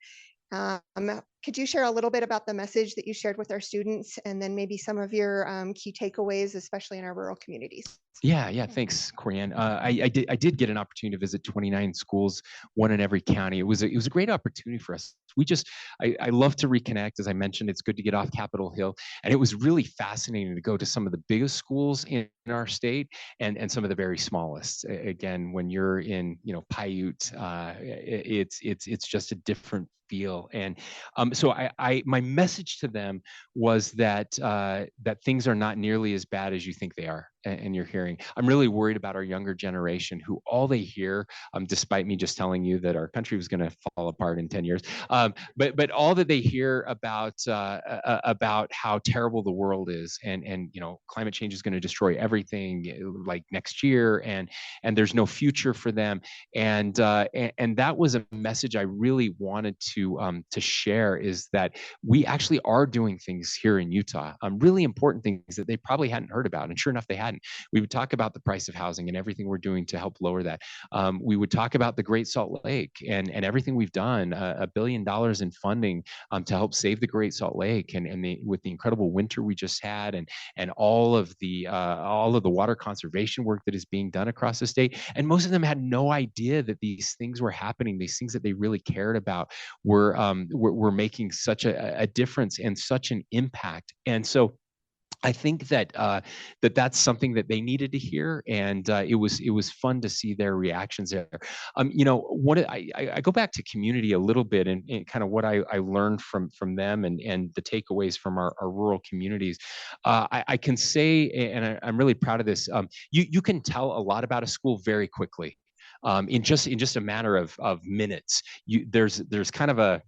Could you share a little bit about the message that you shared with our students, and then maybe some of your key takeaways, especially in our rural communities? Yeah. Thanks, Corianne. I did get an opportunity to visit 29 schools, one in every county. It was a great opportunity for us. I love to reconnect. As I mentioned, it's good to get off Capitol Hill, and it was really fascinating to go to some of the biggest schools in our state and some of the very smallest. Again, when you're in Paiute, it's just a different feel. And so my message to them was that that things are not nearly as bad as you think they are. And you're hearing, I'm really worried about our younger generation, who all they hear, despite me just telling you that our country was going to fall apart in 10 years, but all that they hear about how terrible the world is, and climate change is going to destroy everything like next year, and there's no future for them, and that was a message I really wanted to share, is that we actually are doing things here in Utah, really important things that they probably hadn't heard about, and sure enough, they hadn't. We would talk about the price of housing and everything we're doing to help lower that. We would talk about the Great Salt Lake and everything we've done, $1 billion in funding to help save the Great Salt Lake, and with the incredible winter we just had, and all of the water conservation work that is being done across the state. And most of them had no idea that these things were happening. These things that they really cared about were making such a difference and such an impact. And so I think that that's something that they needed to hear, and it was fun to see their reactions there. I go back to community a little bit, and kind of what I learned from them, and the takeaways from our rural communities. I can say, and I'm really proud of this. You can tell a lot about a school very quickly, in just a matter of minutes. There's kind of a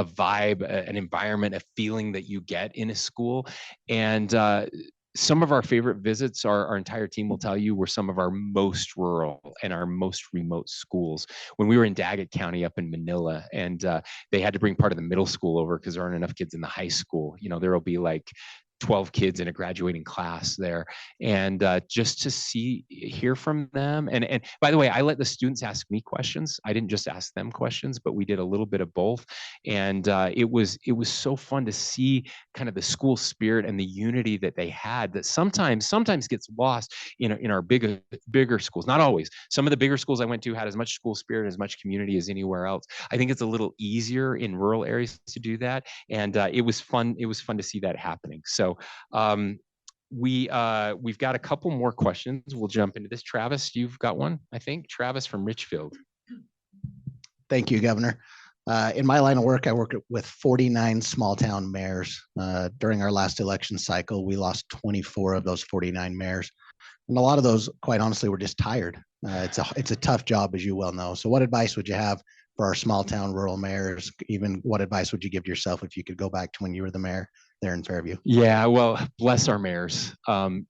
vibe, an environment, a feeling that you get in a school. And some of our favorite visits, our entire team will tell you, were some of our most rural and our most remote schools. When we were in Daggett County up in Manila, and they had to bring part of the middle school over because there aren't enough kids in the high school. There will be like 12 kids in a graduating class there, and just to hear from them. And by the way, I let the students ask me questions. I didn't just ask them questions, but we did a little bit of both. And it was so fun to see kind of the school spirit and the unity that they had, that sometimes gets lost in our bigger schools. Not always. Some of the bigger schools I went to had as much school spirit, as much community as anywhere else. I think it's a little easier in rural areas to do that. And it was fun. It was fun to see that happening. So we've got a couple more questions. We'll jump into this. Travis, you've got one, I think. Travis from Richfield. Thank you, Governor. In my line of work, I work with 49 small town mayors. During our last election cycle, we lost 24 of those 49 mayors. And a lot of those, quite honestly, were just tired. It's a tough job, as you well know. So what advice would you have for our small town rural mayors? Even what advice would you give yourself if you could go back to when you were the mayor there in Fairview? Yeah, well, bless our mayors.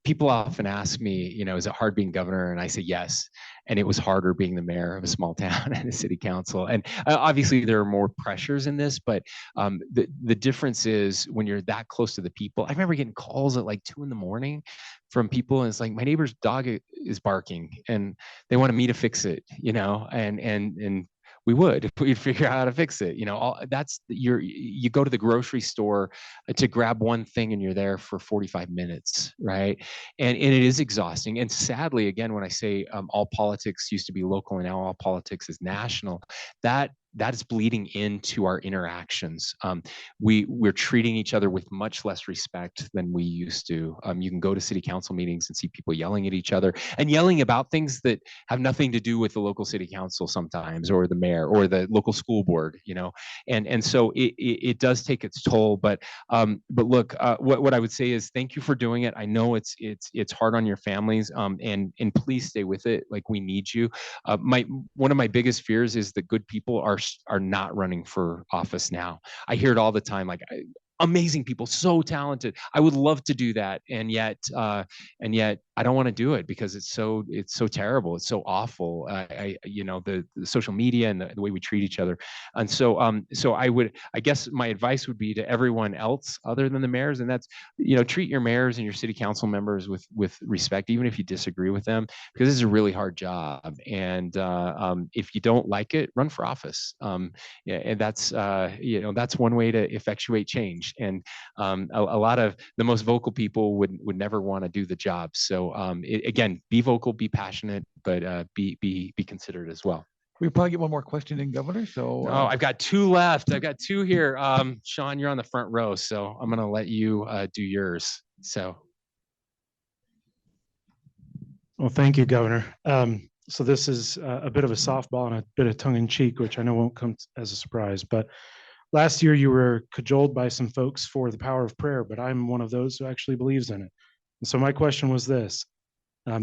People often ask me, is it hard being governor? And I say yes. And it was harder being the mayor of a small town and a city council. And obviously there are more pressures in this, but the difference is when you're that close to the people. I remember getting calls at like 2 a.m. from people, and it's like, my neighbor's dog is barking and they wanted me to fix it, and we would, if we'd figure out how to fix it. You go to the grocery store to grab one thing and you're there for 45 minutes, right? And it is exhausting. And sadly, again, when I say all politics used to be local and now all politics is national, that that is bleeding into our interactions. We're treating each other with much less respect than we used to. You can go to city council meetings and see people yelling at each other and yelling about things that have nothing to do with the local city council sometimes, or the mayor, or the local school board, and so it does take its toll. But look, what I would say is thank you for doing it. I know it's hard on your families, and please stay with it. Like, we need you. One of my biggest fears is that good people are not running for office now. I hear it all the time. Like, amazing people, so talented. I would love to do that, and yet I don't want to do it because it's so terrible. It's so awful. The social media and the way we treat each other, and so I guess my advice would be to everyone else other than the mayors, and that's treat your mayors and your city council members with respect, even if you disagree with them, because this is a really hard job. And if you don't like it, run for office. And that's that's one way to effectuate change. And a lot of the most vocal people would never want to do the job. So again, be vocal, be passionate, but be considerate as well. We probably get one more question in, Governor. So I've got two left. I've got two here. Sean, you're on the front row, so I'm going to let you do yours. So. Well, thank you, Governor. So this is a bit of a softball and a bit of tongue in cheek, which I know won't come as a surprise, but last year you were cajoled by some folks for the power of prayer, but I'm one of those who actually believes in it. And so my question was this: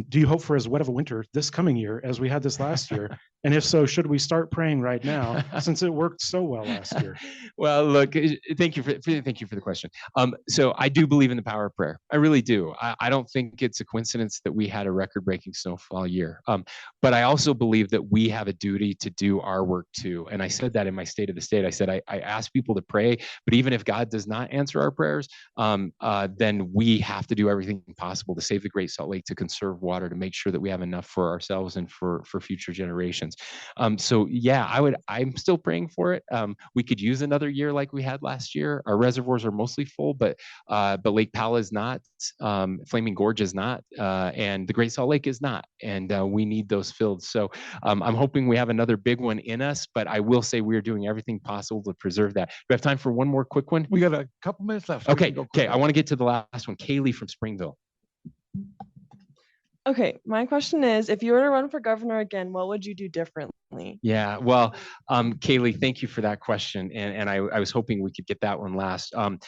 do you hope for as wet of a winter this coming year as we had this last year? And if so, should we start praying right now since it worked so well last year? Well, look, thank you for the question. So I do believe in the power of prayer. I really do. I don't think it's a coincidence that we had a record-breaking snowfall year. But I also believe that we have a duty to do our work too. And I said that in my State of the State. I said I ask people to pray, but even if God does not answer our prayers, then we have to do everything possible to save the Great Salt Lake, to conserve water, to make sure that we have enough for ourselves and for future generations. So yeah, I'm still praying for it. We could use another year like we had last year. Our reservoirs are mostly full, but Lake Powell is not, Flaming Gorge is not, and the Great Salt Lake is not, and we need those filled. So I'm hoping we have another big one in us, but I will say we're doing everything possible to preserve that. Do we have time for one more quick one? We got a couple minutes left. So okay. I want to get to the last one. Kaylee from Springville. Okay, my question is, if you were to run for governor again, what would you do differently? Yeah, well, Kaylee, thank you for that question, and I was hoping we could get that one last. I'm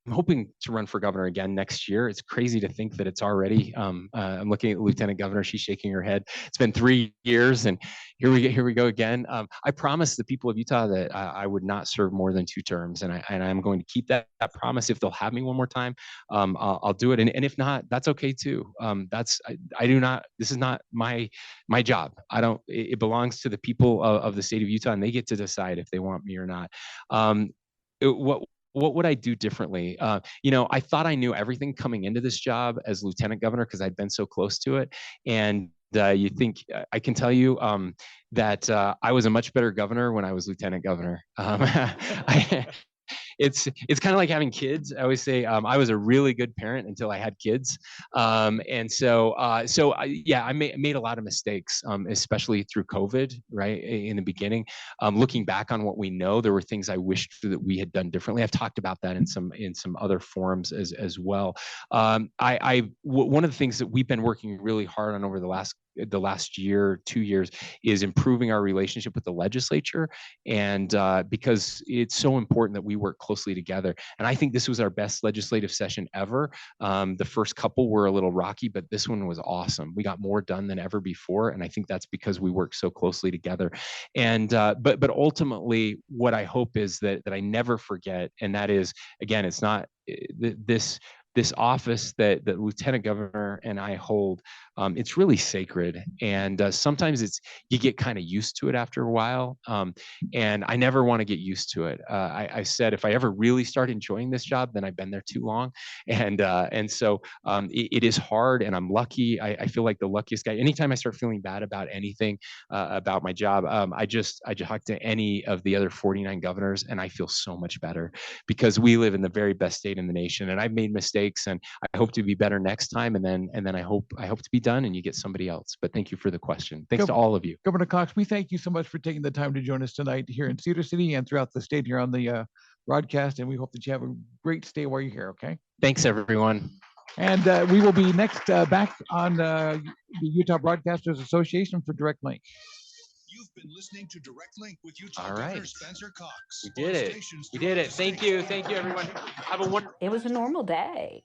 hoping to run for governor again next year. It's crazy to think that it's already. I'm looking at the Lieutenant Governor; she's shaking her head. It's been 3 years, and here we go again. I promised the people of Utah that I would not serve more than 2 terms, and I'm going to keep that promise. If they'll have me one more time, I'll do it, and if not, that's okay too. I do not. This is not my job. I don't. It belongs to the people of the state of Utah, and they get to decide if they want me or not. What would I do differently? I thought I knew everything coming into this job as lieutenant governor because I'd been so close to it. And you think I can tell you that I was a much better governor when I was lieutenant governor. It's kind of like having kids. I always say I was a really good parent until I had kids, and so I made a lot of mistakes, especially through COVID, right in the beginning. Looking back on what we know, there were things I wished that we had done differently. I've talked about that in some other forums as well. One of the things that we've been working really hard on over the last year, 2 years, is improving our relationship with the legislature, and because it's so important that we work closely together. And I think this was our best legislative session ever. The first couple were a little rocky, but this one was awesome. We got more done than ever before, and I think that's because we work so closely together. And but ultimately, what I hope is that I never forget, and that is, again, it's not this office that Lieutenant Governor and I hold. It's really sacred, and sometimes you get kind of used to it after a while, and I never want to get used to it. I said if I ever really start enjoying this job, then I've been there too long, and so it is hard, and I'm lucky. I feel like the luckiest guy. Anytime I start feeling bad about anything about my job, I just talk to any of the other 49 governors, and I feel so much better because we live in the very best state in the nation, and I've made mistakes, and I hope to be better next time, and then I hope to be done and you get somebody else. But thank you for the question. Thanks to all of you. Governor Cox, we thank you so much for taking the time to join us tonight here in Cedar City and throughout the state here on the broadcast. And we hope that you have a great stay while you're here, okay? Thanks, everyone. And we will be next back on the Utah Broadcasters Association for Direct Link. You've been listening to Direct Link with Utah All Governor right. Spencer Cox. We did it. We did it. Thank you. Thank you, everyone. Have a wonderful. It was a normal day.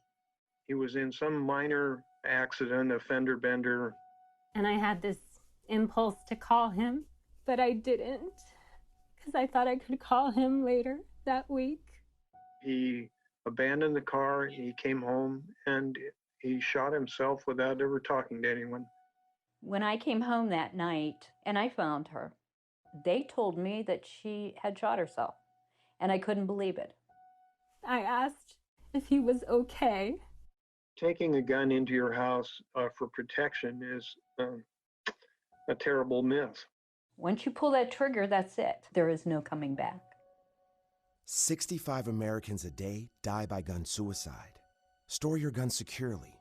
He was in some minor accident, a fender bender. And I had this impulse to call him, but I didn't because I thought I could call him later that week. He abandoned the car, he came home, and he shot himself without ever talking to anyone. When I came home that night and I found her, they told me that she had shot herself, and I couldn't believe it. I asked if he was okay. Taking a gun into your house for protection is a terrible myth. Once you pull that trigger, that's it. There is no coming back. 65 Americans a day die by gun suicide. Store your gun securely,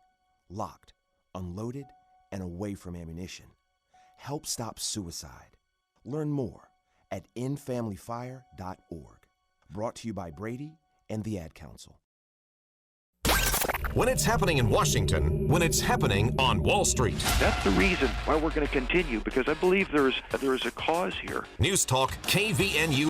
locked, unloaded, and away from ammunition. Help stop suicide. Learn more at endfamilyfire.org. Brought to you by Brady and the Ad Council. When it's happening in Washington, when it's happening on Wall Street. That's the reason why we're going to continue, because I believe there is a cause here. News Talk KVNU.